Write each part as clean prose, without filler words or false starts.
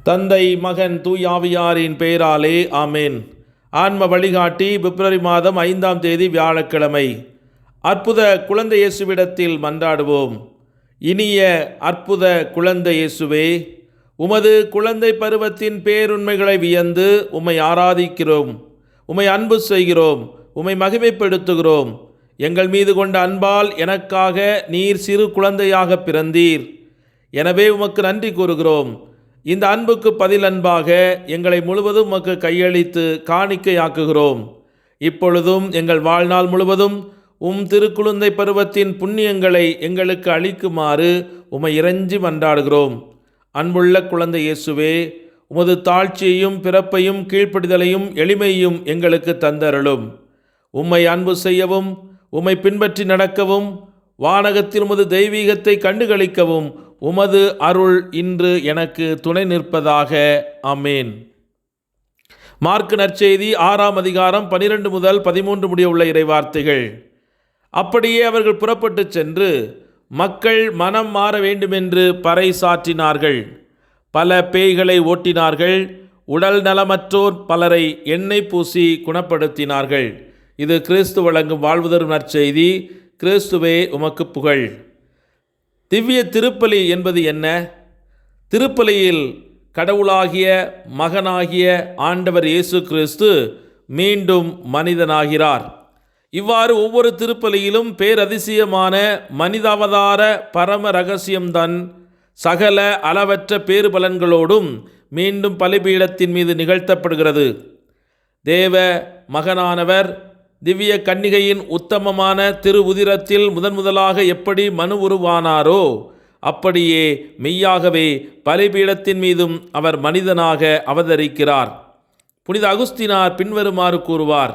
தந்தை மகன் தூயாவியாரின் பெயராலே ஆமேன். ஆன்ம வழிகாட்டி பிப்ரவரி மாதம் 5ஆம் தேதி வியாழக்கிழமை. அற்புத குழந்தை இயேசுவிடத்தில் மன்றாடுவோம். இனிய அற்புத குழந்தை இயேசுவே, உமது குழந்தை பருவத்தின் பேருண்மைகளை வியந்து உம்மை ஆராதிக்கிறோம், உம்மை அன்பு செய்கிறோம், உம்மை மகிமைப்படுத்துகிறோம். எங்கள் மீது கொண்ட அன்பால் எனக்காக நீர் சிறு குழந்தையாக பிறந்தீர். எனவே உமக்கு நன்றி கூறுகிறோம். இந்த அன்புக்கு பதில் அன்பாக எங்களை முழுவதும் உமக்கு கையளித்து காணிக்கையாக்குகிறோம். இப்பொழுதும் எங்கள் வாழ்நாள் முழுவதும் திருக்குழந்தை பருவத்தின் புண்ணியங்களை எங்களுக்கு அளிக்குமாறு உம்மை இறைஞ்சி மன்றாடுகிறோம். அன்புள்ள குழந்தை இயேசுவே, உமது தாழ்ச்சியையும் பிறப்பையும் கீழ்ப்படிதலையும் எளிமையும் எங்களுக்கு தந்தருளும். உம்மை அன்பு செய்யவும் உம்மை பின்பற்றி நடக்கவும் வானகத்தில் உமது தெய்வீகத்தை கண்டுகளிக்கவும் உமது அருள் இன்று எனக்கு துணை நிற்பதாக. ஆமேன். மார்க்கு நற்செய்தி 6ஆம் அதிகாரம் 12 முதல் 13 முடிய உள்ள இறைவார்த்தைகள். அப்படியே அவர்கள் புறப்பட்டு சென்று மக்கள் மனம் மாற வேண்டுமென்று பறை சாற்றினார்கள். பல பேய்களை ஓட்டினார்கள். உடல் நலமற்றோர் பலரை எண்ணெய் பூசி குணப்படுத்தினார்கள். இது கிறிஸ்து வழங்கும் வாழ்வு தரும் நற்செய்தி. கிறிஸ்துவே உமக்கு புகழ். திவ்ய திருப்பலி என்பது என்ன? திருப்பலியில் கடவுளாகிய மகனாகிய ஆண்டவர் இயேசு கிறிஸ்து மீண்டும் மனிதனாகிறார். இவ்வாறு ஒவ்வொரு திருப்பலியிலும் பேரதிசயமான மனிதாவதார பரம இரகசியம்தான் சகல அளவற்ற பேறுபலன்களோடும் மீண்டும் பலிபீடத்தின் மீது நிகழ்த்தப்படுகிறது. தேவ மகனானவர் திவ்ய கன்னிகையின் உத்தமமான திரு உதிரத்தில் முதலாக எப்படி மனு உருவானாரோ அப்படியே மெய்யாகவே பலிபீடத்தின் மீதும் அவர் மனிதனாக அவதரிக்கிறார். புனித அகுஸ்தினார் பின்வருமாறு கூறுவார்: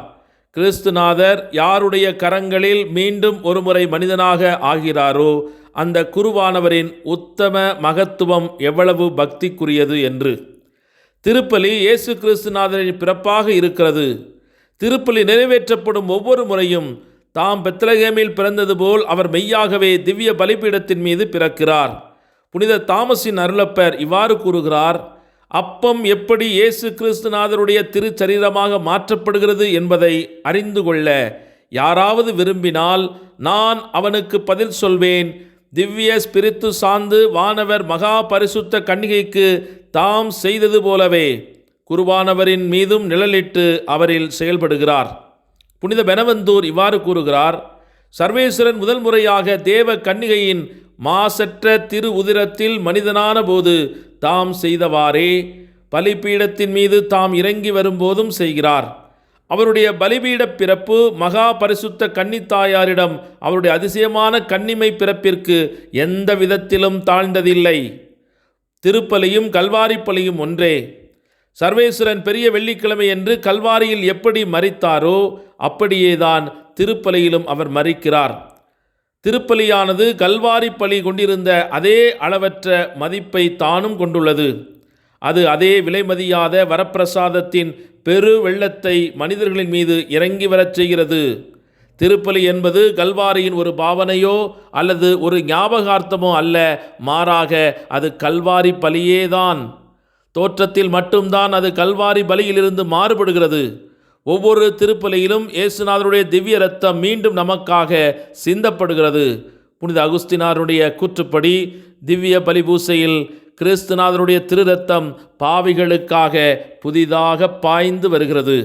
கிறிஸ்துநாதர் யாருடைய கரங்களில் மீண்டும் ஒருமுறை மனிதனாக ஆகிறாரோ அந்த குருவானவரின் உத்தம மகத்துவம் எவ்வளவு பக்திக்குரியது என்று. திருப்பலி இயேசு கிறிஸ்துநாதரின் பிறப்பாக இருக்கிறது. திருப்பலி நிறைவேற்றப்படும் ஒவ்வொரு முறையும் தாம் பெத்லகேமில் பிறந்தது போல் அவர் மெய்யாகவே திவ்ய பலிபீடத்தின் மீது பிறக்கிறார். புனித தாமஸின் அருளப்பர் இவ்வாறு கூறுகிறார்: அப்பம் எப்படி இயேசு கிறிஸ்துநாதருடைய திருச்சரீரமாக மாற்றப்படுகிறது என்பதை அறிந்து கொள்ள யாராவது விரும்பினால் நான் அவனுக்கு பதில் சொல்வேன். திவ்ய ஸ்பிரித்து சார்ந்து வானவர் மகா பரிசுத்த கன்னிகைக்கு தாம் செய்தது போலவே குருவானவரின் மீதும் நிழலிட்டு அவரில் செயல்படுகிறார். புனித பெனவந்தூர் இவ்வாறு கூறுகிறார்: சர்வேஸ்வரன் முதல் முறையாக தேவ கன்னிகையின் மாசற்ற திரு உதிரத்தில் மனிதனான போது தாம் செய்தவாறே பலிபீடத்தின் மீது தாம் இறங்கி வரும்போதும் செய்கிறார். அவருடைய பலிபீட பிறப்பு மகா பரிசுத்த கன்னித்தாயாரிடம் அவருடைய அதிசயமான கன்னிமை பிறப்பிற்கு எந்த விதத்திலும் தாழ்ந்ததில்லை. திருப்பலியும் கல்வாரி பலியும் ஒன்றே. சர்வேஸ்வரன் பெரிய வெள்ளிக்கிழமை என்று கல்வாரியில் எப்படி மரித்தாரோ அப்படியேதான் திருப்பலியிலும் அவர் மரிக்கிறார். திருப்பலியானது கல்வாரி பலி கொண்டிருந்த அதே அளவற்ற மதிப்பை தானும் கொண்டுள்ளது. அது அதே விலைமதியாத வரப்பிரசாதத்தின் பெரு வெள்ளத்தை மனிதர்களின் மீது இறங்கி வரச் செய்கிறது. திருப்பலி என்பது கல்வாரியின் ஒரு பாவனையோ அல்லது ஒரு ஞாபகார்த்தமோ அல்ல, மாறாக அது கல்வாரி பலியேதான். தோற்றத்தில் மட்டும்தான் அது கல்வாரி பலியிலிருந்து மாறுபடுகிறது. ஒவ்வொரு திருப்பலியிலும் இயேசுநாதருடைய திவ்ய இரத்தம் மீண்டும் நமக்காக சிந்தப்படுகிறது. புனித அகுஸ்தினாருடைய கூற்றுப்படி திவ்ய பலிபூசையில் கிறிஸ்துநாதருடைய திரு இரத்தம் பாவிகளுக்காக புதிதாக பாய்ந்து வருகிறது.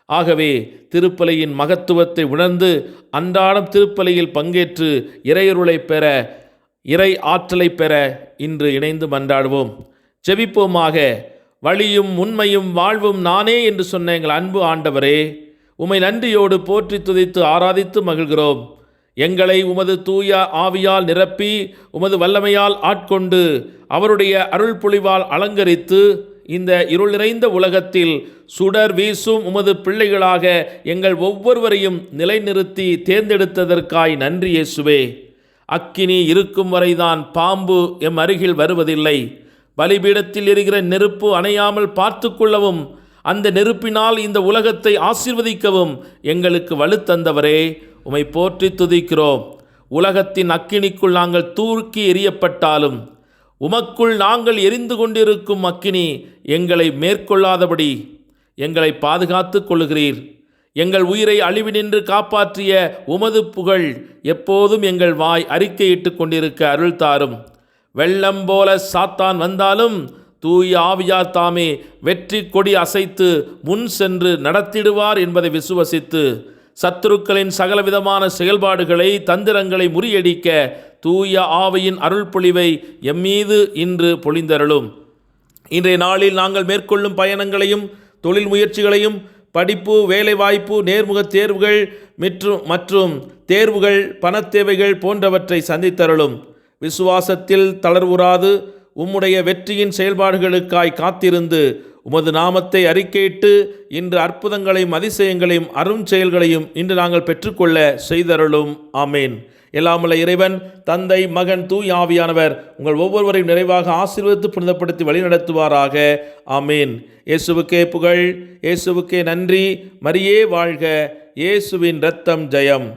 ஆகவே திருப்பலியின் மகத்துவத்தை உணர்ந்து அன்றாடம் திருப்பலியில் பங்கேற்று இறையருளை பெற, இறை ஆற்றலை பெற இன்று இணைந்து மன்றாடுவோம். ஜெபிப்போமாக. வழியும் உண்மையும் வாழ்வும் நானே என்று சொன்ன எங்கள் அன்பு ஆண்டவரே, உம்மை நன்றியோடு போற்றி துதித்து ஆராதித்து மகிழ்கிறோம். எங்களை உமது தூய ஆவியால் நிரப்பி உமது வல்லமையால் ஆட்கொண்டு அவருடைய அருள் பொழிவால் அலங்கரித்து இந்த இருள் நிறைந்த உலகத்தில் சுடர் வீசும் உமது பிள்ளைகளாக எங்கள் ஒவ்வொருவரையும் நிலைநிறுத்தி தேர்ந்தெடுத்ததற்காய் நன்றி இயேசுவே. அக்கினி இருக்கும் வரைதான் பாம்பு எம் அருகில் வருவதில்லை. பலிபீடத்தில் எரிகிற நெருப்பு அணையாமல் பார்த்து கொள்ளவும் அந்த நெருப்பினால் இந்த உலகத்தை ஆசீர்வதிக்கவும் எங்களுக்கு வலுத்தந்தவரே, உம்மை போற்றி துதிக்கிறோம். உலகத்தின் அக்கினிக்குள் நாங்கள் தூக்கி எறியப்பட்டாலும் உமக்குள் நாங்கள் எரிந்து கொண்டிருக்கும் அக்கினி எங்களை மேற்கொள்ளாதபடி எங்களை பாதுகாத்து கொள்ளுகிறீர். எங்கள் உயிரை அழிவினின்று காப்பாற்றிய உமது புகழ் எப்போதும் எங்கள் வாய் அறிக்கையிட்டு கொண்டிருக்க அருள் தாரும். வெள்ளம் போல சாத்தான் வந்தாலும் தூய ஆவியார் தாமே வெற்றி கொடி அசைத்து முன் சென்று நடத்திடுவார் என்பதை விசுவசித்து சத்துருக்களின் சகலவிதமான செயல்பாடுகளை தந்திரங்களை முறியடிக்க தூய ஆவியின் அருள் பொழிவை எம்மீது இன்று பொழிந்தருளும். இன்றைய நாளில் நாங்கள் மேற்கொள்ளும் பயணங்களையும் தொழில் முயற்சிகளையும் படிப்பு, வேலைவாய்ப்பு, நேர்முக தேர்வுகள் மற்றும் தேர்வுகள், பணத்தேவைகள் போன்றவற்றை சந்தித்தருளும். விசுவாசத்தில் தளர்வுறாது உம்முடைய வெற்றியின் செயல்பாடுகளுக்காய் காத்திருந்து உமது நாமத்தை அறிக்கையிட்டு இன்று அற்புதங்களையும் அதிசயங்களையும் அருஞ்செயல்களையும் இன்று நாங்கள் பெற்றுக்கொள்ள செய்தருளும். ஆமேன். எல்லாமல்ல இறைவன், தந்தை, மகன், தூய் ஆவியானவர் உங்கள் ஒவ்வொருவரையும் நிறைவாக ஆசீர்வதித்து புனிதப்படுத்தி வழிநடத்துவாராக. ஆமேன். இயேசுவுக்கே புகழ், இயேசுவுக்கே நன்றி. மரியே வாழ்க. இயேசுவின் இரத்தம் ஜெயம்.